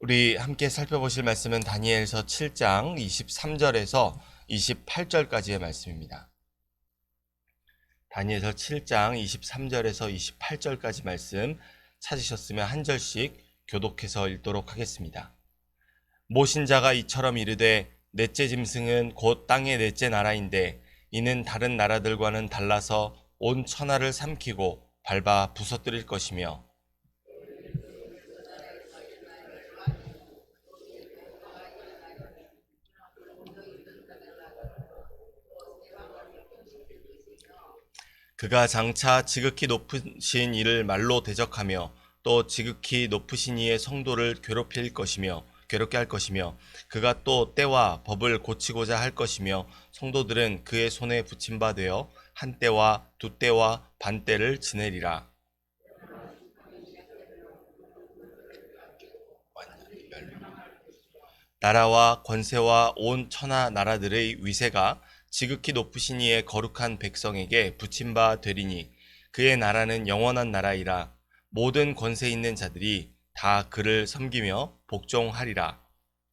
우리 함께 살펴보실 말씀은 다니엘서 7장 23절에서 28절까지의 말씀입니다. 다니엘서 7장 23절에서 28절까지 말씀 찾으셨으면 한 절씩 교독해서 읽도록 하겠습니다. 모신자가 이처럼 이르되 넷째 짐승은 곧 땅의 넷째 나라인데 이는 다른 나라들과는 달라서 온 천하를 삼키고 밟아 부서뜨릴 것이며 그가 장차 지극히 높으신 이를 말로 대적하며 또 지극히 높으신 이의 성도를 괴롭게 할 것이며 그가 또 때와 법을 고치고자 할 것이며 성도들은 그의 손에 붙임바 되어 한 때와 두 때와 반 때를 지내리라. 나라와 권세와 온 천하 나라들의 위세가 지극히 높으신 이의 거룩한 백성에게 붙임 바 되리니 그의 나라는 영원한 나라이라. 모든 권세 있는 자들이 다 그를 섬기며 복종하리라.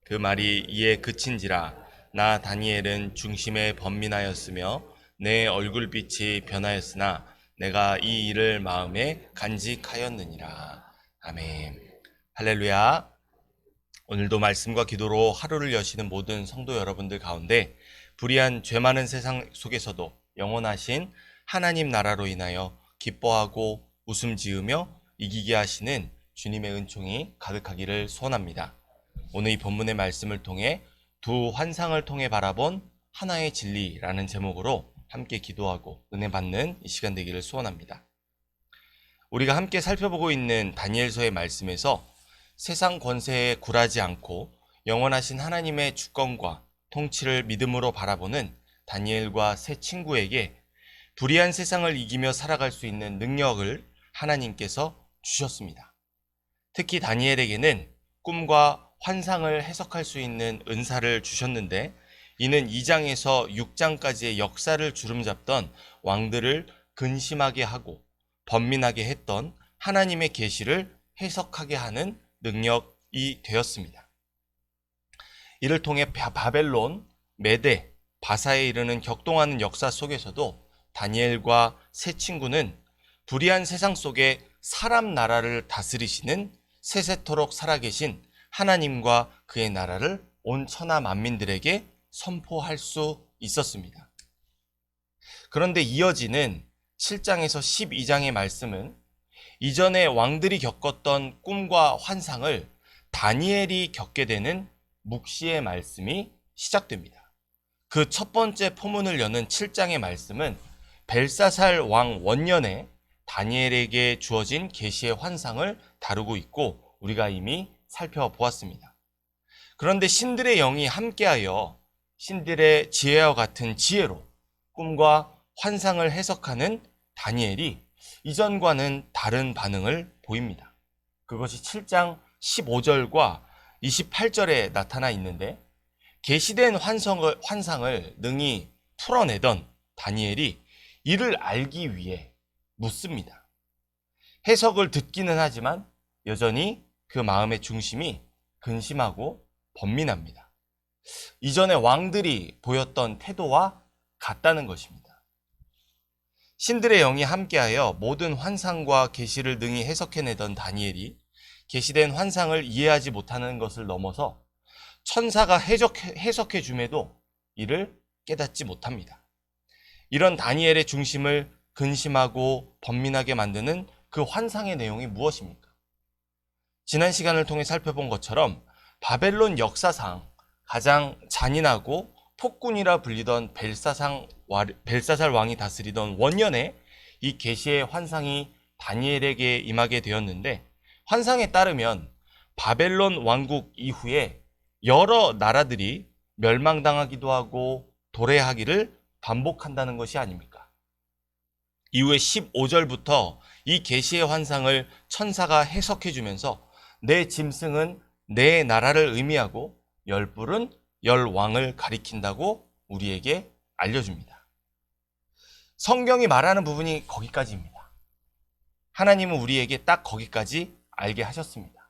그 말이 이에 그친지라. 나 다니엘은 중심에 번민하였으며 내 얼굴빛이 변하였으나 내가 이 일을 마음에 간직하였느니라. 아멘. 할렐루야. 오늘도 말씀과 기도로 하루를 여시는 모든 성도 여러분들 가운데 불의한 죄 많은 세상 속에서도 영원하신 하나님 나라로 인하여 기뻐하고 웃음 지으며 이기게 하시는 주님의 은총이 가득하기를 소원합니다. 오늘 이 본문의 말씀을 통해 두 환상을 통해 바라본 하나의 진리라는 제목으로 함께 기도하고 은혜 받는 이 시간 되기를 소원합니다. 우리가 함께 살펴보고 있는 다니엘서의 말씀에서 세상 권세에 굴하지 않고 영원하신 하나님의 주권과 통치를 믿음으로 바라보는 다니엘과 세 친구에게 불의한 세상을 이기며 살아갈 수 있는 능력을 하나님께서 주셨습니다. 특히 다니엘에게는 꿈과 환상을 해석할 수 있는 은사를 주셨는데 이는 2장에서 6장까지의 역사를 주름잡던 왕들을 근심하게 하고 번민하게 했던 하나님의 계시를 해석하게 하는 능력이 되었습니다. 이를 통해 바벨론, 메데, 바사에 이르는 격동하는 역사 속에서도 다니엘과 세 친구는 불의한 세상 속에 사람 나라를 다스리시는 세세토록 살아계신 하나님과 그의 나라를 온 천하 만민들에게 선포할 수 있었습니다. 그런데 이어지는 7장에서 12장의 말씀은 이전에 왕들이 겪었던 꿈과 환상을 다니엘이 겪게 되는 묵시의 말씀이 시작됩니다. 그 첫 번째 포문을 여는 7장의 말씀은 벨사살 왕 원년에 다니엘에게 주어진 계시의 환상을 다루고 있고 우리가 이미 살펴보았습니다. 그런데 신들의 영이 함께하여 신들의 지혜와 같은 지혜로 꿈과 환상을 해석하는 다니엘이 이전과는 다른 반응을 보입니다. 그것이 7장 15절과 28절에 나타나 있는데 계시된 환상을 능히 풀어내던 다니엘이 이를 알기 위해 묻습니다. 해석을 듣기는 하지만 여전히 그 마음의 중심이 근심하고 번민합니다. 이전에 왕들이 보였던 태도와 같다는 것입니다. 신들의 영이 함께하여 모든 환상과 계시를 능히 해석해내던 다니엘이 계시된 환상을 이해하지 못하는 것을 넘어서 천사가 해석해 줌에도 이를 깨닫지 못합니다. 이런 다니엘의 중심을 근심하고 번민하게 만드는 그 환상의 내용이 무엇입니까? 지난 시간을 통해 살펴본 것처럼 바벨론 역사상 가장 잔인하고 폭군이라 불리던 벨사살 왕이 다스리던 원년에 이 계시의 환상이 다니엘에게 임하게 되었는데 환상에 따르면 바벨론 왕국 이후에 여러 나라들이 멸망당하기도 하고 도래하기를 반복한다는 것이 아닙니까? 이후에 15절부터 이 계시의 환상을 천사가 해석해 주면서 내 짐승은 내 나라를 의미하고 열불은 열 왕을 가리킨다고 우리에게 알려줍니다. 성경이 말하는 부분이 거기까지입니다. 하나님은 우리에게 딱 거기까지 알게 하셨습니다.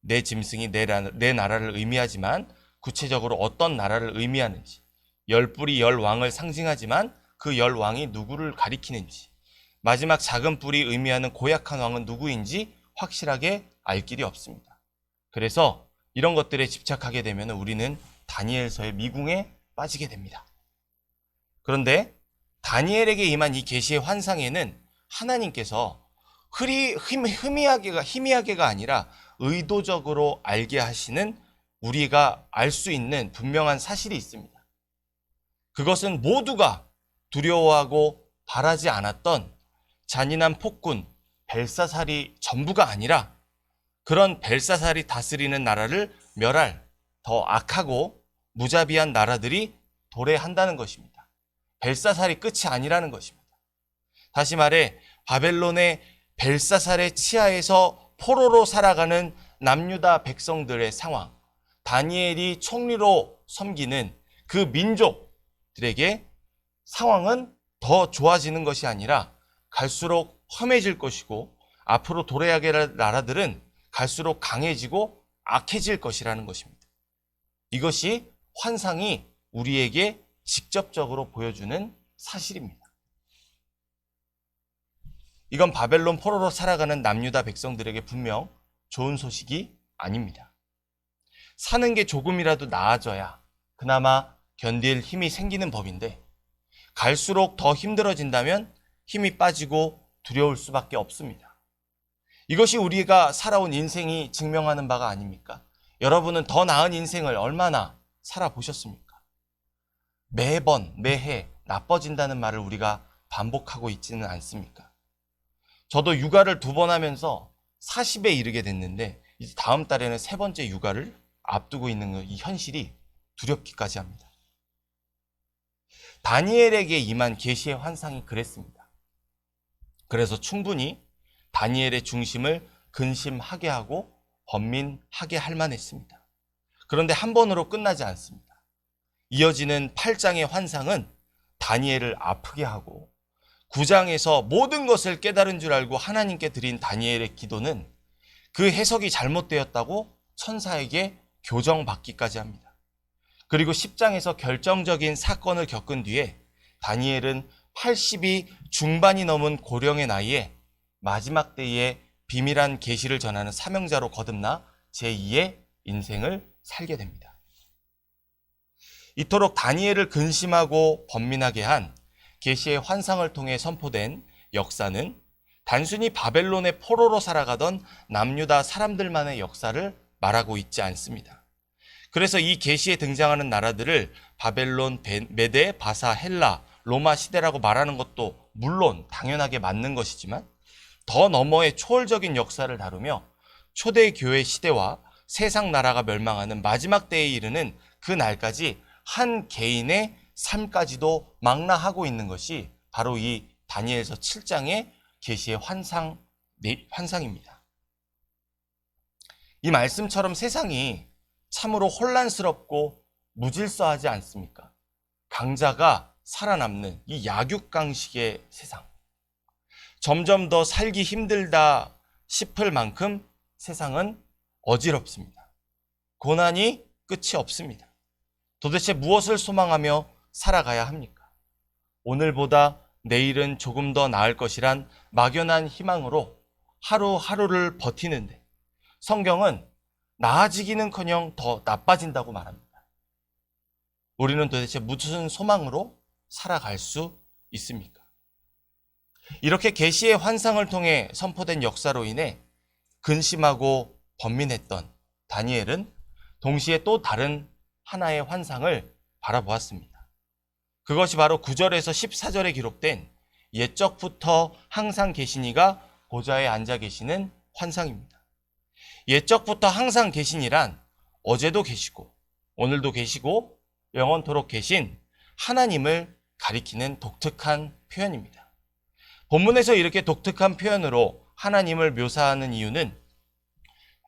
내 짐승이 내 나라를 의미하지만 구체적으로 어떤 나라를 의미하는지, 열 뿔이 열 왕을 상징하지만 그 열 왕이 누구를 가리키는지, 마지막 작은 뿔이 의미하는 고약한 왕은 누구인지 확실하게 알 길이 없습니다. 그래서 이런 것들에 집착하게 되면 우리는 다니엘서의 미궁에 빠지게 됩니다. 그런데 다니엘에게 임한 이 계시의 환상에는 하나님께서 희미하게가 아니라 의도적으로 알게 하시는, 우리가 알 수 있는 분명한 사실이 있습니다. 그것은 모두가 두려워하고 바라지 않았던 잔인한 폭군 벨사살이 전부가 아니라, 그런 벨사살이 다스리는 나라를 멸할 더 악하고 무자비한 나라들이 도래한다는 것입니다. 벨사살이 끝이 아니라는 것입니다. 다시 말해 바벨론의 벨사살의 치하에서 포로로 살아가는 남유다 백성들의 상황, 다니엘이 총리로 섬기는 그 민족들에게 상황은 더 좋아지는 것이 아니라 갈수록 험해질 것이고, 앞으로 도래하게 할 나라들은 갈수록 강해지고 악해질 것이라는 것입니다. 이것이 환상이 우리에게 직접적으로 보여주는 사실입니다. 이건 바벨론 포로로 살아가는 남유다 백성들에게 분명 좋은 소식이 아닙니다. 사는 게 조금이라도 나아져야 그나마 견딜 힘이 생기는 법인데, 갈수록 더 힘들어진다면 힘이 빠지고 두려울 수밖에 없습니다. 이것이 우리가 살아온 인생이 증명하는 바가 아닙니까? 여러분은 더 나은 인생을 얼마나 살아보셨습니까? 매번 매해 나빠진다는 말을 우리가 반복하고 있지는 않습니까? 저도 육아를 2번 하면서 40에 이르게 됐는데, 이제 다음 달에는 3번째 육아를 앞두고 있는 이 현실이 두렵기까지 합니다. 다니엘에게 임한 계시의 환상이 그랬습니다. 그래서 충분히 다니엘의 중심을 근심하게 하고 번민하게 할 만했습니다. 그런데 한 번으로 끝나지 않습니다. 이어지는 8장의 환상은 다니엘을 아프게 하고, 9장에서 모든 것을 깨달은 줄 알고 하나님께 드린 다니엘의 기도는 그 해석이 잘못되었다고 천사에게 교정받기까지 합니다. 그리고 10장에서 결정적인 사건을 겪은 뒤에 다니엘은 80이 중반이 넘은 고령의 나이에 마지막 때에 비밀한 계시를 전하는 사명자로 거듭나 제2의 인생을 살게 됩니다. 이토록 다니엘을 근심하고 번민하게 한 계시의 환상을 통해 선포된 역사는 단순히 바벨론의 포로로 살아가던 남유다 사람들만의 역사를 말하고 있지 않습니다. 그래서 이 계시에 등장하는 나라들을 바벨론, 메데, 바사, 헬라, 로마 시대라고 말하는 것도 물론 당연하게 맞는 것이지만, 더 너머의 초월적인 역사를 다루며 초대교회 시대와 세상 나라가 멸망하는 마지막 때에 이르는 그 날까지 한 개인의 삶까지도 망라하고 있는 것이 바로 이 다니엘서 7장의 계시의 환상입니다. 이 말씀처럼 세상이 참으로 혼란스럽고 무질서하지 않습니까? 강자가 살아남는 이 약육강식의 세상. 점점 더 살기 힘들다 싶을 만큼 세상은 어지럽습니다. 고난이 끝이 없습니다. 도대체 무엇을 소망하며 살아가야 합니까? 오늘보다 내일은 조금 더 나을 것이란 막연한 희망으로 하루하루를 버티는데, 성경은 나아지기는커녕 더 나빠진다고 말합니다. 우리는 도대체 무슨 소망으로 살아갈 수 있습니까? 이렇게 계시의 환상을 통해 선포된 역사로 인해 근심하고 번민했던 다니엘은 동시에 또 다른 하나의 환상을 바라보았습니다. 그것이 바로 9절에서 14절에 기록된 옛적부터 항상 계시니가 보좌에 앉아 계시는 환상입니다. 옛적부터 항상 계시니란 어제도 계시고 오늘도 계시고 영원토록 계신 하나님을 가리키는 독특한 표현입니다. 본문에서 이렇게 독특한 표현으로 하나님을 묘사하는 이유는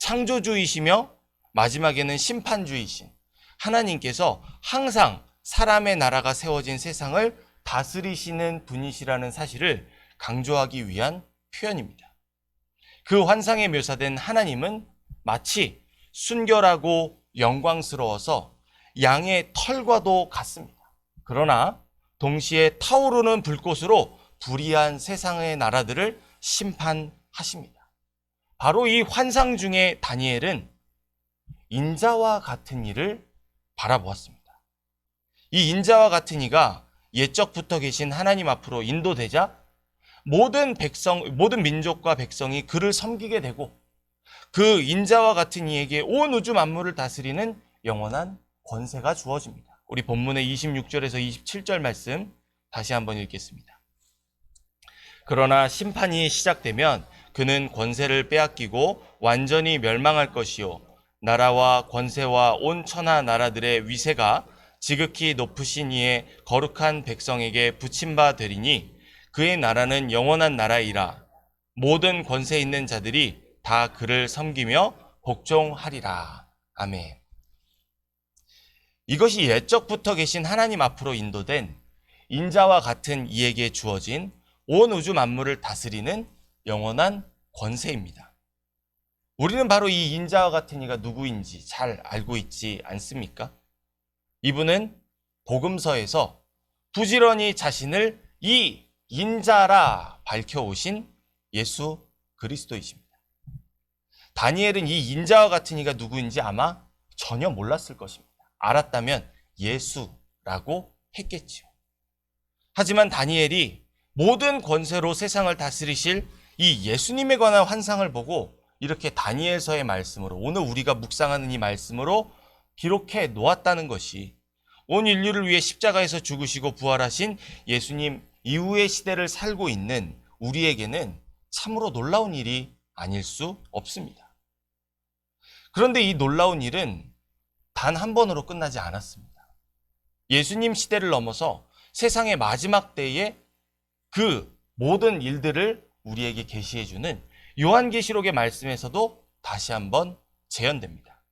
창조주이시며 마지막에는 심판주이신 하나님께서 항상 사람의 나라가 세워진 세상을 다스리시는 분이시라는 사실을 강조하기 위한 표현입니다. 그 환상에 묘사된 하나님은 마치 순결하고 영광스러워서 양의 털과도 같습니다. 그러나 동시에 타오르는 불꽃으로 불의한 세상의 나라들을 심판하십니다. 바로 이 환상 중에 다니엘은 인자와 같은 이를 바라보았습니다. 이 인자와 같은 이가 옛적부터 계신 하나님 앞으로 인도되자 모든 민족과 백성이 그를 섬기게 되고 그 인자와 같은 이에게 온 우주 만물을 다스리는 영원한 권세가 주어집니다. 우리 본문의 26절에서 27절 말씀 다시 한번 읽겠습니다. 그러나 심판이 시작되면 그는 권세를 빼앗기고 완전히 멸망할 것이요 나라와 권세와 온 천하 나라들의 위세가 지극히 높으신 이의 거룩한 백성에게 붙임바 되리니 그의 나라는 영원한 나라이라. 모든 권세 있는 자들이 다 그를 섬기며 복종하리라. 아멘. 이것이 옛적부터 계신 하나님 앞으로 인도된 인자와 같은 이에게 주어진 온 우주 만물을 다스리는 영원한 권세입니다. 우리는 바로 이 인자와 같은 이가 누구인지 잘 알고 있지 않습니까? 이분은 복음서에서 부지런히 자신을 이 인자라 밝혀오신 예수 그리스도이십니다. 다니엘은 이 인자와 같은 이가 누구인지 아마 전혀 몰랐을 것입니다. 알았다면 예수라고 했겠지요. 하지만 다니엘이 모든 권세로 세상을 다스리실 이 예수님에 관한 환상을 보고 이렇게 다니엘서의 말씀으로 오늘 우리가 묵상하는 이 말씀으로 기록해 놓았다는 것이 온 인류를 위해 십자가에서 죽으시고 부활하신 예수님 이후의 시대를 살고 있는 우리에게는 참으로 놀라운 일이 아닐 수 없습니다. 그런데 이 놀라운 일은 단 한 번으로 끝나지 않았습니다. 예수님 시대를 넘어서 세상의 마지막 때에 그 모든 일들을 우리에게 계시해주는 요한계시록의 말씀에서도 다시 한번 재현됩니다.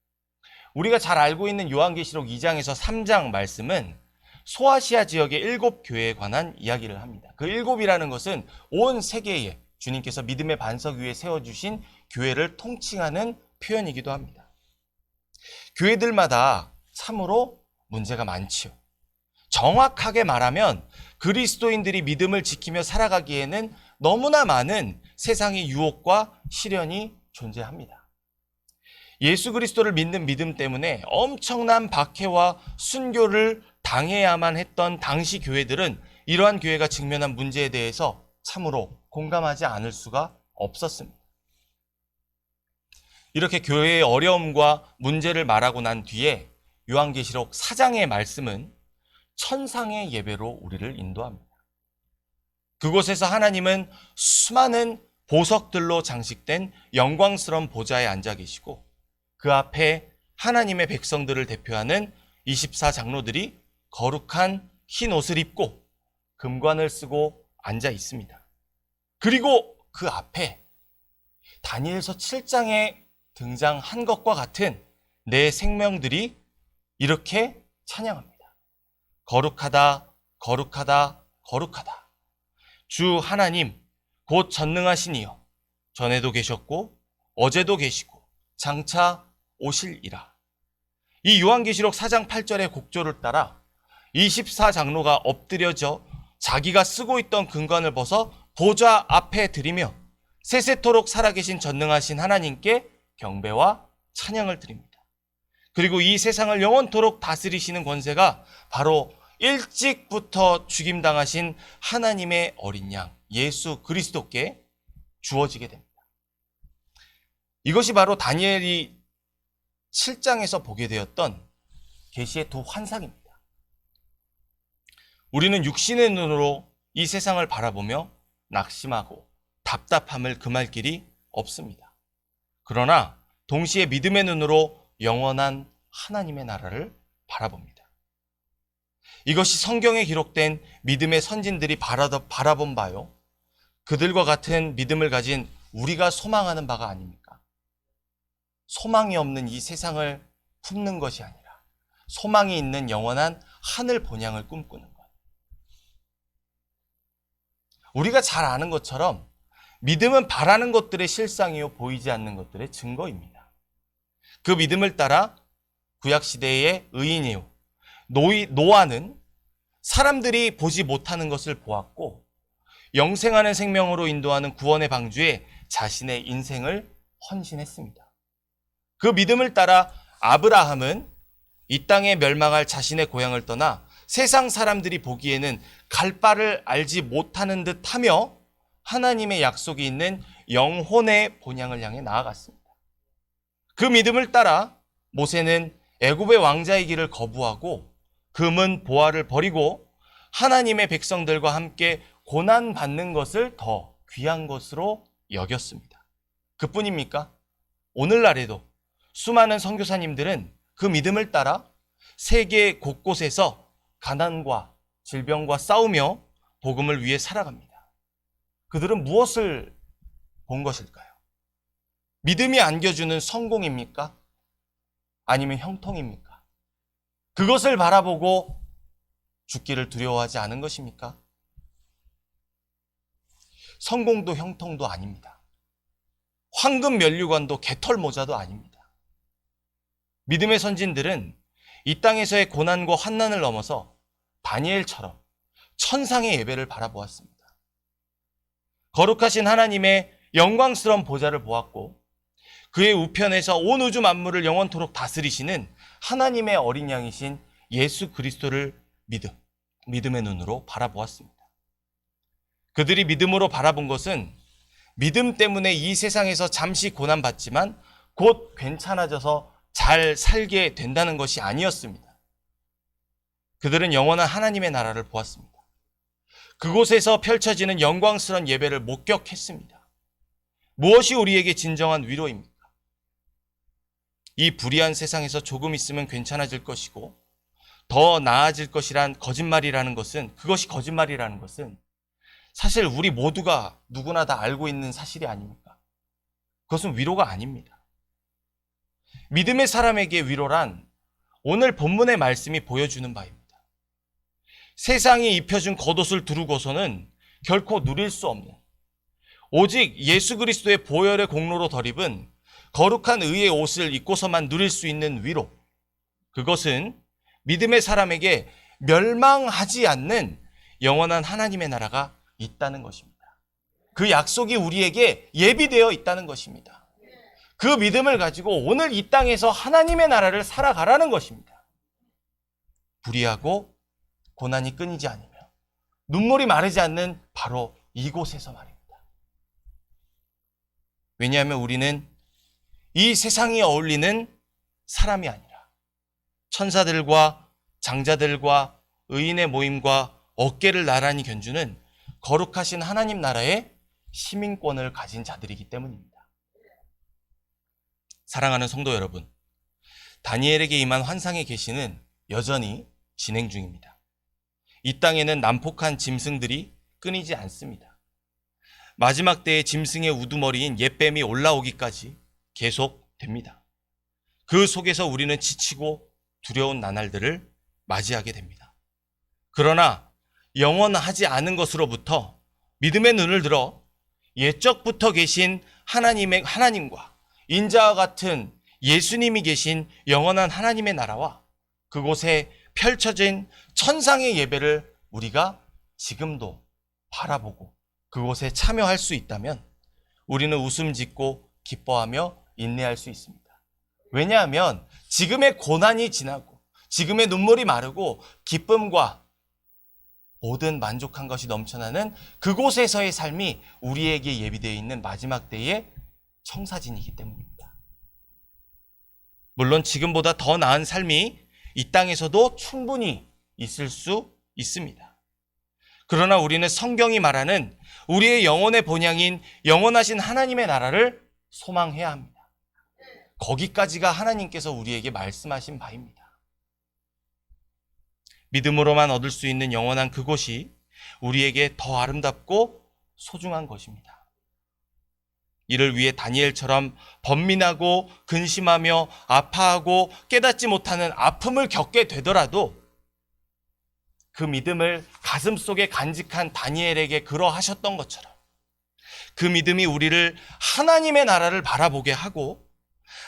우리가 잘 알고 있는 요한계시록 2장에서 3장 말씀은 소아시아 지역의 7교회에 관한 이야기를 합니다. 그 7이라는 것은 온 세계에 주님께서 믿음의 반석 위에 세워주신 교회를 통칭하는 표현이기도 합니다. 교회들마다 참으로 문제가 많지요. 정확하게 말하면 그리스도인들이 믿음을 지키며 살아가기에는 너무나 많은 세상의 유혹과 시련이 존재합니다. 예수 그리스도를 믿는 믿음 때문에 엄청난 박해와 순교를 당해야만 했던 당시 교회들은 이러한 교회가 직면한 문제에 대해서 참으로 공감하지 않을 수가 없었습니다. 이렇게 교회의 어려움과 문제를 말하고 난 뒤에 요한계시록 4장의 말씀은 천상의 예배로 우리를 인도합니다. 그곳에서 하나님은 수많은 보석들로 장식된 영광스러운 보좌에 앉아 계시고 그 앞에 하나님의 백성들을 대표하는 24장로들이 거룩한 흰 옷을 입고 금관을 쓰고 앉아 있습니다. 그리고 그 앞에 다니엘서 7장에 등장한 것과 같은 내 생명들이 이렇게 찬양합니다. 거룩하다, 거룩하다, 거룩하다. 주 하나님, 곧 전능하신 이여, 전에도 계셨고 어제도 계시고 장차 오실이라. 이 요한계시록 4장 8절의 곡조를 따라 24장로가 엎드려져 자기가 쓰고 있던 금관을 벗어 보좌 앞에 드리며 세세토록 살아계신 전능하신 하나님께 경배와 찬양을 드립니다. 그리고 이 세상을 영원토록 다스리시는 권세가 바로 일찍부터 죽임당하신 하나님의 어린 양 예수 그리스도께 주어지게 됩니다. 이것이 바로 다니엘이 7장에서 보게 되었던 계시의 두 환상입니다. 우리는 육신의 눈으로 이 세상을 바라보며 낙심하고 답답함을 금할 길이 없습니다. 그러나 동시에 믿음의 눈으로 영원한 하나님의 나라를 바라봅니다. 이것이 성경에 기록된 믿음의 선진들이 바라본 바요. 그들과 같은 믿음을 가진 우리가 소망하는 바가 아닙니까? 소망이 없는 이 세상을 품는 것이 아니라 소망이 있는 영원한 하늘 본향을 꿈꾸는 것. 우리가 잘 아는 것처럼 믿음은 바라는 것들의 실상이요 보이지 않는 것들의 증거입니다. 그 믿음을 따라 구약시대의 의인이요 노아는 사람들이 보지 못하는 것을 보았고 영생하는 생명으로 인도하는 구원의 방주에 자신의 인생을 헌신했습니다. 그 믿음을 따라 아브라함은 이 땅에 멸망할 자신의 고향을 떠나 세상 사람들이 보기에는 갈 바를 알지 못하는 듯 하며 하나님의 약속이 있는 영혼의 본향을 향해 나아갔습니다. 그 믿음을 따라 모세는 애굽의 왕자의 길을 거부하고 금은 보화를 버리고 하나님의 백성들과 함께 고난받는 것을 더 귀한 것으로 여겼습니다. 그뿐입니까? 오늘날에도 수많은 선교사님들은 그 믿음을 따라 세계 곳곳에서 가난과 질병과 싸우며 복음을 위해 살아갑니다. 그들은 무엇을 본 것일까요? 믿음이 안겨주는 성공입니까? 아니면 형통입니까? 그것을 바라보고 죽기를 두려워하지 않은 것입니까? 성공도 형통도 아닙니다. 황금 면류관도 개털 모자도 아닙니다. 믿음의 선진들은 이 땅에서의 고난과 환난을 넘어서 다니엘처럼 천상의 예배를 바라보았습니다. 거룩하신 하나님의 영광스러운 보좌를 보았고 그의 우편에서 온 우주 만물을 영원토록 다스리시는 하나님의 어린 양이신 예수 그리스도를 믿음의 눈으로 바라보았습니다. 그들이 믿음으로 바라본 것은 믿음 때문에 이 세상에서 잠시 고난받지만 곧 괜찮아져서 잘 살게 된다는 것이 아니었습니다. 그들은 영원한 하나님의 나라를 보았습니다. 그곳에서 펼쳐지는 영광스러운 예배를 목격했습니다. 무엇이 우리에게 진정한 위로입니까? 이 불의한 세상에서 조금 있으면 괜찮아질 것이고 더 나아질 것이란 거짓말이라는 것은 그것이 거짓말이라는 것은 사실 우리 모두가 누구나 다 알고 있는 사실이 아닙니까? 그것은 위로가 아닙니다. 믿음의 사람에게 위로란 오늘 본문의 말씀이 보여주는 바입니다. 세상이 입혀준 겉옷을 두르고서는 결코 누릴 수 없는 오직 예수 그리스도의 보혈의 공로로 덧입은 거룩한 의의 옷을 입고서만 누릴 수 있는 위로, 그것은 믿음의 사람에게 멸망하지 않는 영원한 하나님의 나라가 있다는 것입니다. 그 약속이 우리에게 예비되어 있다는 것입니다. 그 믿음을 가지고 오늘 이 땅에서 하나님의 나라를 살아가라는 것입니다. 불의하고 고난이 끊이지 않으며 눈물이 마르지 않는 바로 이곳에서 말입니다. 왜냐하면 우리는 이 세상에 어울리는 사람이 아니라 천사들과 장자들과 의인의 모임과 어깨를 나란히 견주는 거룩하신 하나님 나라의 시민권을 가진 자들이기 때문입니다. 사랑하는 성도 여러분, 다니엘에게 임한 환상의 계시는 여전히 진행 중입니다. 이 땅에는 난폭한 짐승들이 끊이지 않습니다. 마지막 때의 짐승의 우두머리인 옛뱀이 올라오기까지 계속됩니다. 그 속에서 우리는 지치고 두려운 나날들을 맞이하게 됩니다. 그러나 영원하지 않은 것으로부터 믿음의 눈을 들어 옛적부터 계신 하나님과 인자와 같은 예수님이 계신 영원한 하나님의 나라와 그곳에 펼쳐진 천상의 예배를 우리가 지금도 바라보고 그곳에 참여할 수 있다면 우리는 웃음 짓고 기뻐하며 인내할 수 있습니다. 왜냐하면 지금의 고난이 지나고 지금의 눈물이 마르고 기쁨과 모든 만족한 것이 넘쳐나는 그곳에서의 삶이 우리에게 예비되어 있는 마지막 때의 청사진이기 때문입니다. 물론 지금보다 더 나은 삶이 이 땅에서도 충분히 있을 수 있습니다. 그러나 우리는 성경이 말하는 우리의 영혼의 본향인 영원하신 하나님의 나라를 소망해야 합니다. 거기까지가 하나님께서 우리에게 말씀하신 바입니다. 믿음으로만 얻을 수 있는 영원한 그곳이 우리에게 더 아름답고 소중한 것입니다. 이를 위해 다니엘처럼 번민하고 근심하며 아파하고 깨닫지 못하는 아픔을 겪게 되더라도 그 믿음을 가슴속에 간직한 다니엘에게 그러하셨던 것처럼 그 믿음이 우리를 하나님의 나라를 바라보게 하고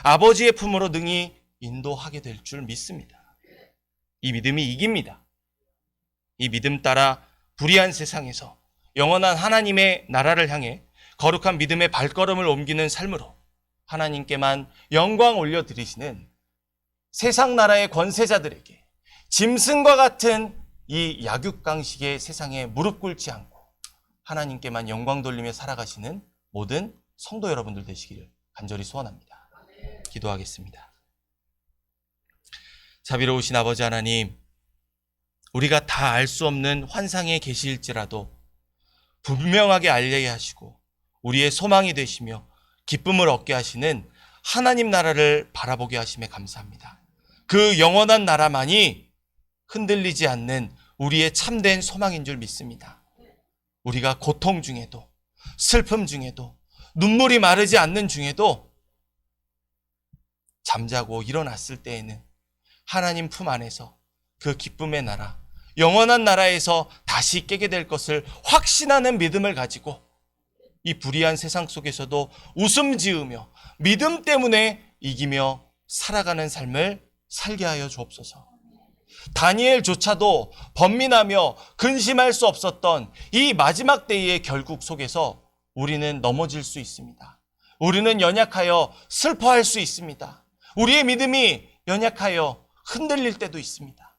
아버지의 품으로 능히 인도하게 될 줄 믿습니다. 이 믿음이 이깁니다. 이 믿음 따라 불의한 세상에서 영원한 하나님의 나라를 향해 거룩한 믿음의 발걸음을 옮기는 삶으로 하나님께만 영광 올려드리시는 세상 나라의 권세자들에게 짐승과 같은 이 약육강식의 세상에 무릎 꿇지 않고 하나님께만 영광 돌리며 살아가시는 모든 성도 여러분들 되시기를 간절히 소원합니다. 기도하겠습니다. 자비로우신 아버지 하나님, 우리가 다 알 수 없는 환상에 계실지라도 분명하게 알게 하시고 우리의 소망이 되시며 기쁨을 얻게 하시는 하나님 나라를 바라보게 하심에 감사합니다. 그 영원한 나라만이 흔들리지 않는 우리의 참된 소망인 줄 믿습니다. 우리가 고통 중에도 슬픔 중에도 눈물이 마르지 않는 중에도 잠자고 일어났을 때에는 하나님 품 안에서 그 기쁨의 나라, 영원한 나라에서 다시 깨게 될 것을 확신하는 믿음을 가지고 이 불의한 세상 속에서도 웃음 지으며 믿음 때문에 이기며 살아가는 삶을 살게 하여 주옵소서. 다니엘조차도 번민하며 근심할 수 없었던 이 마지막 때의 결국 속에서 우리는 넘어질 수 있습니다. 우리는 연약하여 슬퍼할 수 있습니다. 우리의 믿음이 연약하여 흔들릴 때도 있습니다.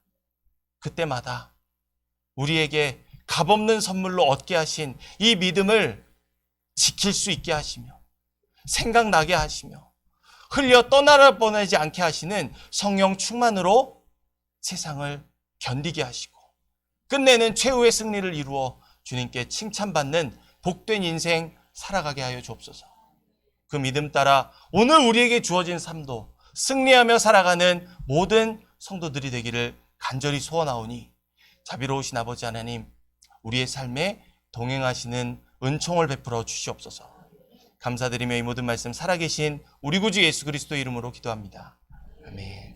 그때마다 우리에게 값없는 선물로 얻게 하신 이 믿음을 지킬 수 있게 하시며 생각나게 하시며 흘려 떠나려 보내지 않게 하시는 성령 충만으로 세상을 견디게 하시고 끝내는 최후의 승리를 이루어 주님께 칭찬받는 복된 인생 살아가게 하여 주옵소서. 그 믿음 따라 오늘 우리에게 주어진 삶도 승리하며 살아가는 모든 성도들이 되기를 간절히 소원하오니 자비로우신 아버지 하나님, 우리의 삶에 동행하시는 은총을 베풀어 주시옵소서. 감사드리며 이 모든 말씀 살아계신 우리 구주 예수 그리스도 이름으로 기도합니다. 아멘.